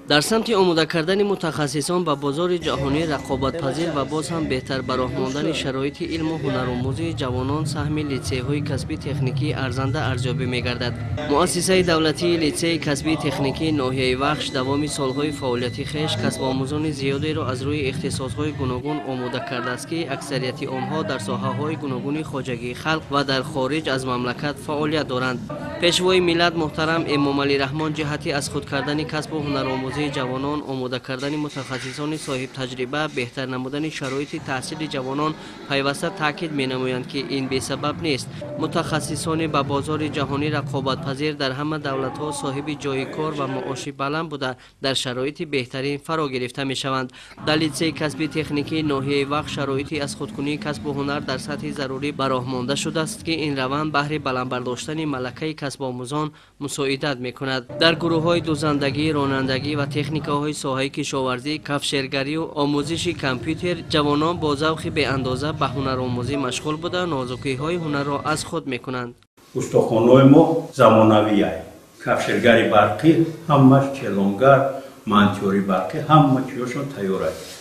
در سمت آماده کردن متخصصان به بازار جهانی رقابت‌پذیر و باز هم بهتر به راه ماندن شرایط علم و هنرآموزی جوانان سهم لیسه‌های کسبی تکنیکی ارزنده ارزیابی می‌گردد. مؤسسه دولتی لیسه کسبی تکنیکی ناحیه وخش دوام سالهای فعالیتی خویش کسب آموزان زیادی را از روی اختصاص‌های گوناگون آماده کرده است که اکثریت آنها در ساحه‌های گوناگون خواجگی خلق و در خارج از مملکت فعالیت دارند. پیشوای ملت محترم امام علی رحمان جهتی از خود کردن کسب و هنرآموزی جوانان، آماده کردن متخصصان صاحب تجربه، بهتر نمودن شرایط تحصیل جوانان پیوسته تاکید می‌نمایند که این بی سبب نیست. متخصصان به بازار جهانی رقابت‌پذیر در همه دولت‌ها صاحب جای کار و معاش بلند بوده در شرایط بهترین فرا گرفته می‌شوند. در لیسه کسبی تکنیکی ناحیه وخش شرایطی از خودکنی کسب و هنر در سطح ضروری به راه مانده شده است که این روند بهر بلند برداشتن ملکه کسب آموزان مساعدت می‌کند. در گروه‌های دوزندگی، رانندگی و تکنیک‌های ساحه کشاورزی، کفشگری و آموزش کامپیوتر جوانان با ذوق به اندازه به هنرآموزی مشغول بوده نازکی‌های هنر را از خود می‌کنند. استخوان‌های ما زمانوی است. کفشگری برقی، همش چلونگر، مانتیوری برقی، همه چیزشون تیار است.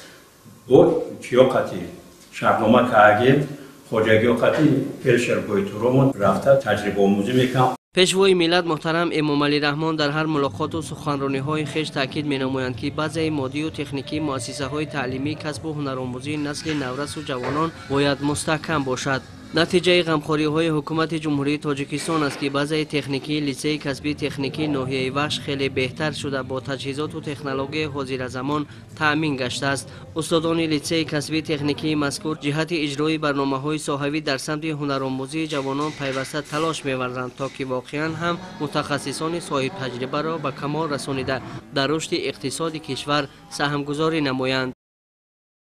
و چیوقتی شهرنامه کردیم، خواجگی وقتی فلشر گویتورمون رفته تجربه آموزی می‌کنم. پیشوای ملت محترم امام علی رحمان در هر ملاقات و سخنرانی‌های خویش تاکید می‌نمایند که بازه مادی و تکنیکی مؤسسه‌های تعلیمی کسب و هنرآموزی نسل نورس و جوانان باید مستحکم باشد. نتیجه غمخوری‌های حکومت جمهوری تاجیکستان است که بازه تکنیکی لیسه کسبی تکنیکی ناحیه وخش خیلی بهتر شده با تجهیزات و تکنولوژی حاضر زمان تأمین گشته است. استادان لیسه کسبی تکنیکی مذکور جهت اجرای برنامه‌های ساحوی در سمت هنرآموزی جوانان پیوسته تلاش می‌ورزند تا که واقعاً هم متخصصان صاحب تجربه را به کمال رسانیده در رشد اقتصاد کشور سهمگذاری نمایند.